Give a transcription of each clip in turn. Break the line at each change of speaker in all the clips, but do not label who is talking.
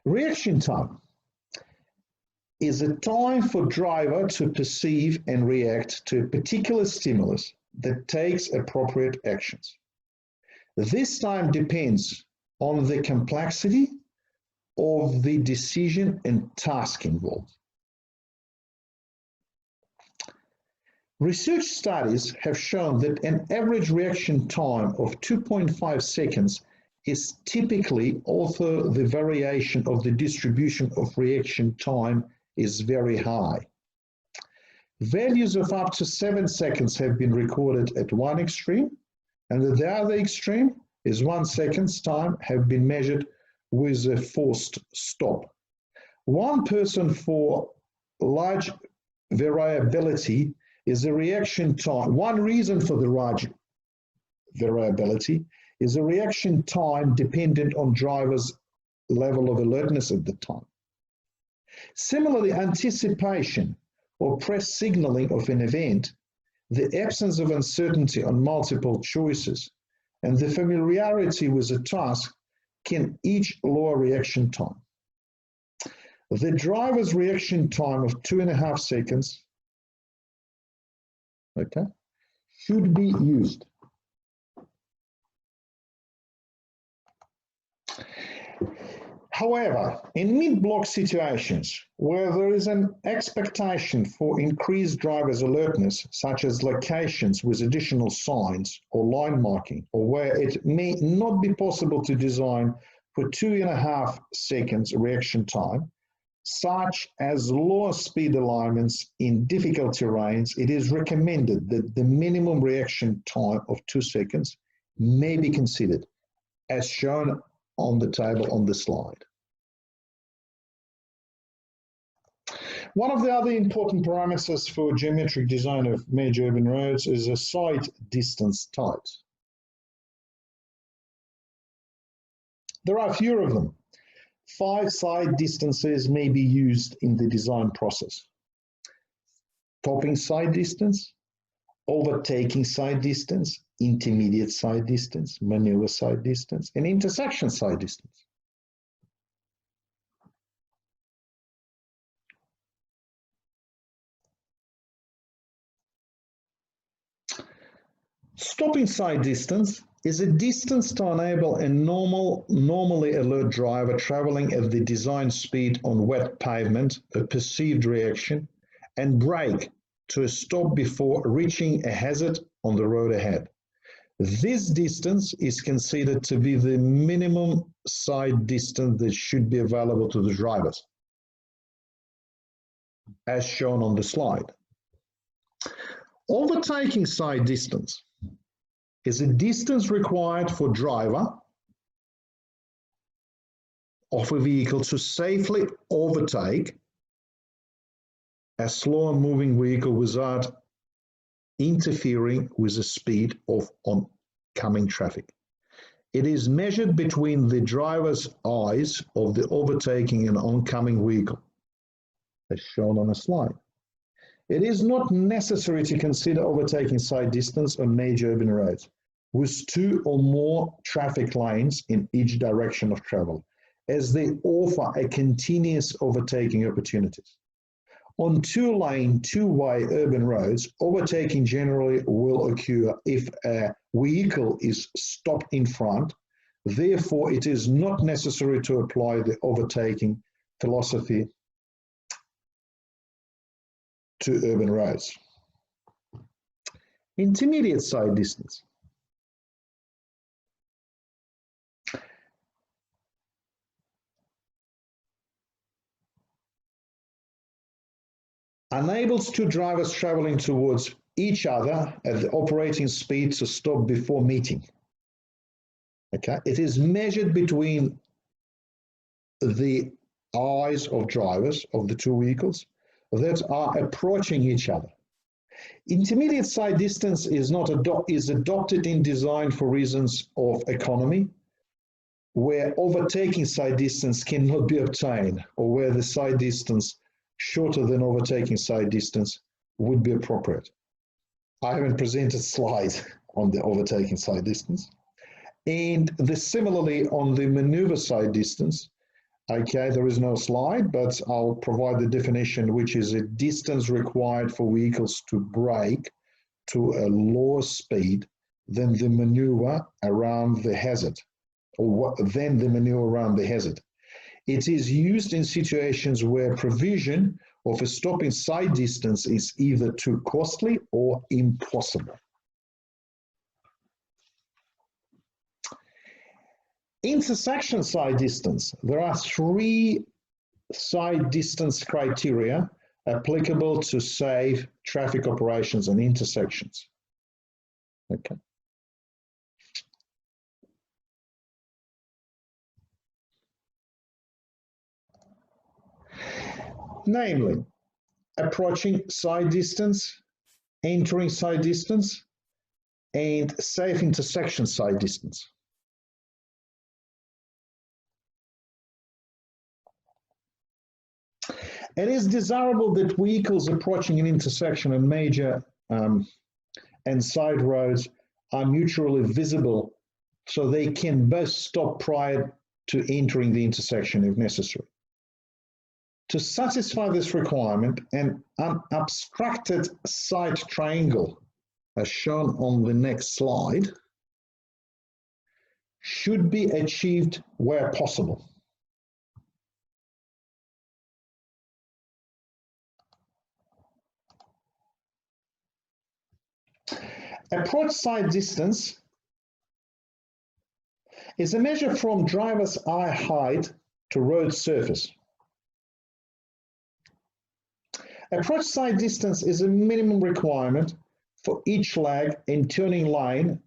Reaction time is a time for driver to perceive and react to a particular stimulus that takes appropriate actions. This time depends on the complexity of the decision and task involved. Research studies have shown that an average reaction time of 2.5 seconds is typically, although the variation of the distribution of reaction time is very high. Values of up to 7 seconds have been recorded at one extreme, and at the other extreme is 1 second's time have been measured with a forced stop. One person for large variability is a reaction time. One reason for the large variability is a reaction time dependent on driver's level of alertness at the time. Similarly, anticipation or press signaling of an event, the absence of uncertainty on multiple choices, and the familiarity with a task can each lower reaction time. The driver's reaction time of 2.5 seconds, okay, should be used. However, in mid-block situations where there is an expectation for increased driver's alertness, such as locations with additional signs or line marking, or where it may not be possible to design for 2.5 seconds reaction time, such as lower speed alignments in difficult terrains, it is recommended that the minimum reaction time of 2 seconds may be considered, as shown on the table on the slide. One of the other important parameters for geometric design of major urban roads is a side distance types. There are a few of them. 5 side distances may be used in the design process. Topping side distance, overtaking side distance, intermediate side distance, maneuver side distance, and intersection side distance. Stopping side distance is a distance to enable a normally alert driver traveling at the design speed on wet pavement, a perceived reaction, and brake to a stop before reaching a hazard on the road ahead. This distance is considered to be the minimum side distance that should be available to the drivers, as shown on the slide. Overtaking side distance is a distance required for driver of a vehicle to safely overtake a slower moving vehicle without interfering with the speed of oncoming traffic. It is measured between the driver's eyes of the overtaking and oncoming vehicle, as shown on a slide. It is not necessary to consider overtaking side distance on major urban roads with 2 or more traffic lanes in each direction of travel, as they offer a continuous overtaking opportunities. On 2-lane, 2-way urban roads, overtaking generally will occur if a vehicle is stopped in front. Therefore, it is not necessary to apply the overtaking philosophy to urban roads. Intermediate side distance. Enables 2 drivers traveling towards each other at the operating speed to stop before meeting. Okay, it is measured between the eyes of drivers of the 2 vehicles that are approaching each other. Intermediate side distance is adopted in design for reasons of economy, where overtaking side distance cannot be obtained, or where the side distance shorter than overtaking side distance would be appropriate. I haven't presented slides on the overtaking side distance. And similarly on the maneuver side distance, Okay, there is no slide, but I'll provide the definition, which is a distance required for vehicles to brake to a lower speed than the maneuver around the hazard, or than the maneuver around the hazard. It is used in situations where provision of a stopping side distance is either too costly or impossible. Intersection side distance. There are 3 side distance criteria applicable to safe traffic operations and intersections. Okay. Namely, approaching side distance, entering side distance, and safe intersection side distance. It is desirable that vehicles approaching an intersection and major and side roads are mutually visible so they can both stop prior to entering the intersection if necessary. To satisfy this requirement, an unobstructed side triangle, as shown on the next slide, should be achieved where possible. Approach side distance is a measure from driver's eye height to road surface. Approach side distance is a minimum requirement for each leg and turning lane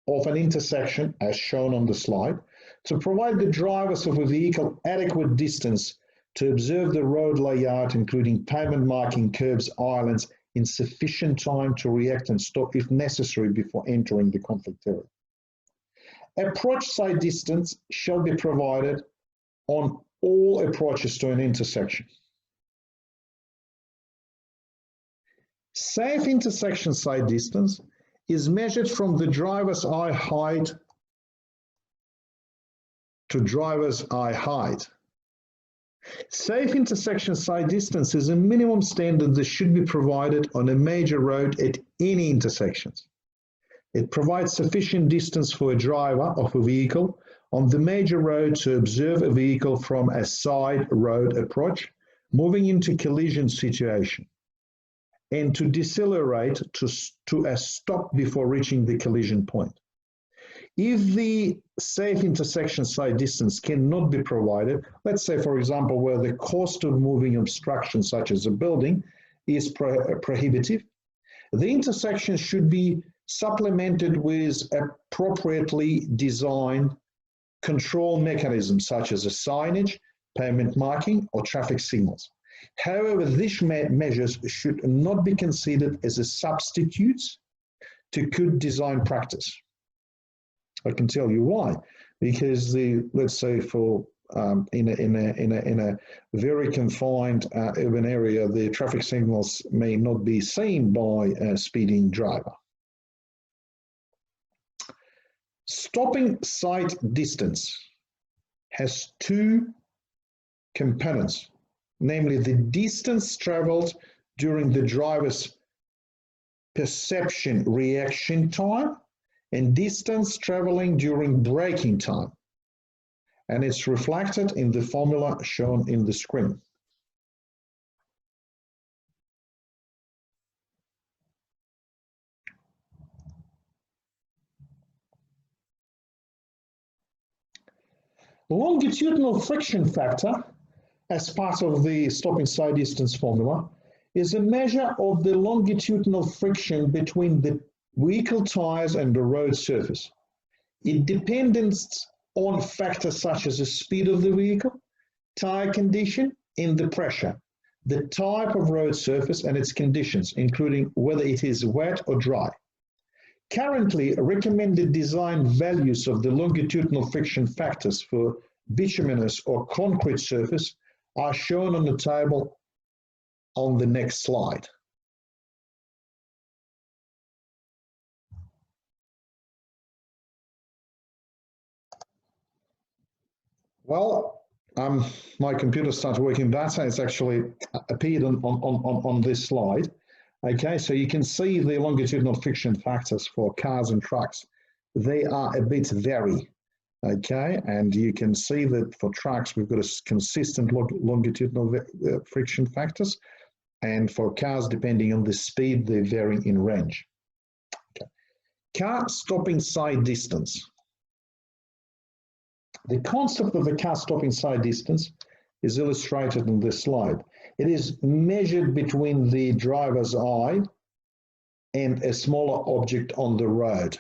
of an intersection, as shown on the slide, to provide the drivers of a vehicle adequate distance to observe the road layout, including pavement marking, curbs, islands, in sufficient time to react and stop if necessary before entering the conflict area. Approach side distance shall be provided on all approaches to an intersection. Safe intersection side distance is measured from the driver's eye height to driver's eye height. Safe intersection side distance is a minimum standard that should be provided on a major road at any intersections. It provides sufficient distance for a driver of a vehicle on the major road to observe a vehicle from a side road approach, moving into collision situation, and to decelerate to a stop before reaching the collision point. If the safe intersection side distance cannot be provided, let's say, for example, where the cost of moving obstructions, such as a building, is prohibitive, the intersection should be supplemented with appropriately designed control mechanisms, such as a signage, pavement marking, or traffic signals. However, these measures should not be considered as a substitute to good design practice. I can tell you why, because let's say for in a very confined urban area, the traffic signals may not be seen by a speeding driver. Stopping side distance has 2 components, namely the distance traveled during the driver's perception reaction time and distance traveling during braking time. And it's reflected in the formula shown in the screen. Longitudinal friction factor, as part of the stopping side distance formula, is a measure of the longitudinal friction between the vehicle tires and the road surface. It depends on factors such as the speed of the vehicle, tire condition, and the pressure, the type of road surface and its conditions, including whether it is wet or dry. Currently, recommended design values of the longitudinal friction factors for bituminous or concrete surface are shown on the table on the next slide. Well, my computer started working better. It's actually appeared on this slide. Okay, so you can see the longitudinal friction factors for cars and trucks. They are a bit vary. Okay, and you can see that for trucks, we've got a consistent longitudinal friction factors. And for cars, depending on the speed, they vary in range. Okay. Car stopping side distance. The concept of the car stopping side distance is illustrated on this slide. It is measured between the driver's eye and a smaller object on the road.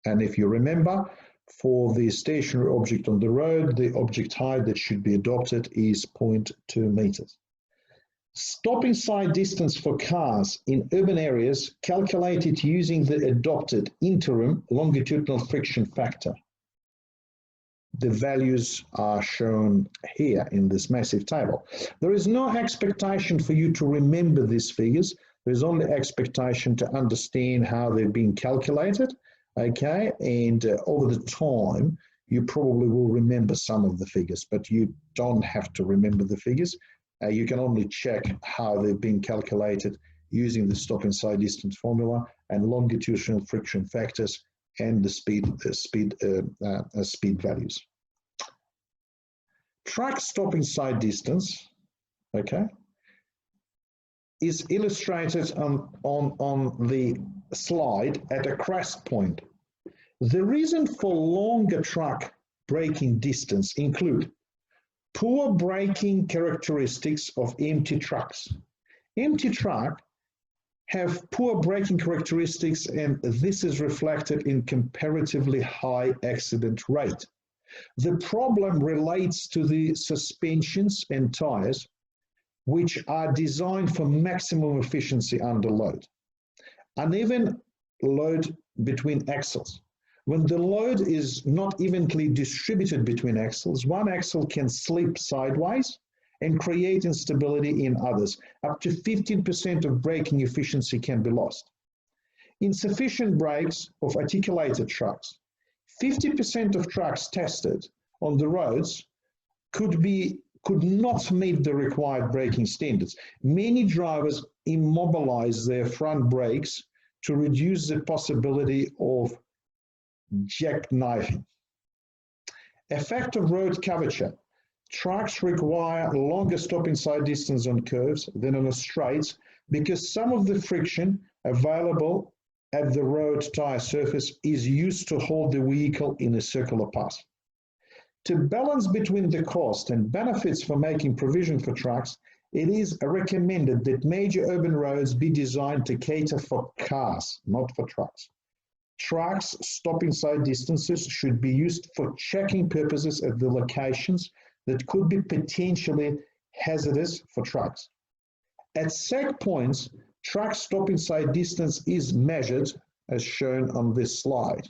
And if you remember, for the stationary object on the road, the object height that should be adopted is 0.2 meters. Stopping side distance for cars in urban areas calculated using the adopted interim longitudinal friction factor. The values are shown here in this massive table. There is no expectation for you to remember these figures. There's only expectation to understand how they've been calculated, okay? And over the time, you probably will remember some of the figures, but you don't have to remember the figures. You can only check how they've been calculated using the stopping side distance formula and longitudinal friction factors and the speed values. Truck stopping side distance, okay, is illustrated on the slide at a crest point. The reason for longer truck braking distance include poor braking characteristics of empty trucks. Empty trucks have poor braking characteristics, and this is reflected in comparatively high accident rate. The problem relates to the suspensions and tires, which are designed for maximum efficiency under load. Uneven load between axles. When the load is not evenly distributed between axles, one axle can slip sideways and create instability in others. Up to 15% of braking efficiency can be lost. Insufficient brakes of articulated trucks. 50% of trucks tested on the roads could not meet the required braking standards. Many drivers immobilize their front brakes to reduce the possibility of jackknifing. Effect of road curvature. Trucks require longer stopping side distance on curves than on the straights because some of the friction available at the road tire surface is used to hold the vehicle in a circular path. To balance between the cost and benefits for making provision for trucks, it is recommended that major urban roads be designed to cater for cars, not for trucks. Trucks stopping side distances should be used for checking purposes at the locations that could be potentially hazardous for trucks. At sag points, truck stopping side distance is measured as shown on this slide.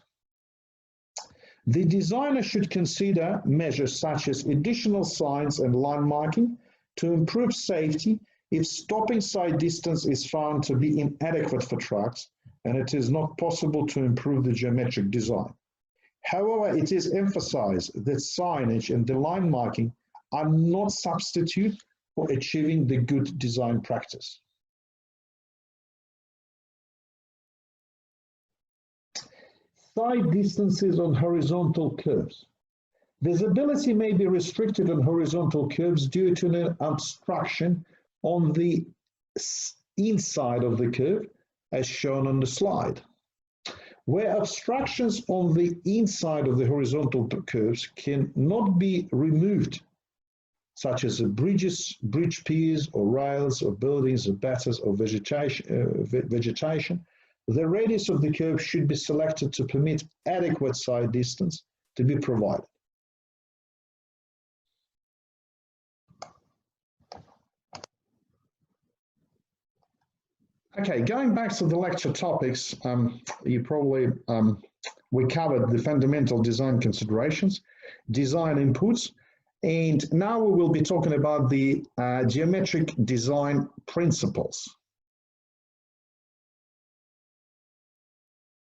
The designer should consider measures such as additional signs and line marking to improve safety if stopping side distance is found to be inadequate for trucks and it is not possible to improve the geometric design. However, it is emphasized that signage and the line marking are not substitute for achieving the good design practice. Side distances on horizontal curves. Visibility may be restricted on horizontal curves due to an obstruction on the inside of the curve, as shown on the slide. Where obstructions on the inside of the horizontal curves cannot be removed, such as bridge piers or rails or buildings or batters or vegetation, the radius of the curve should be selected to permit adequate side distance to be provided. Okay, going back to the lecture topics, we covered the fundamental design considerations, design inputs, and now we will be talking about the geometric design principles.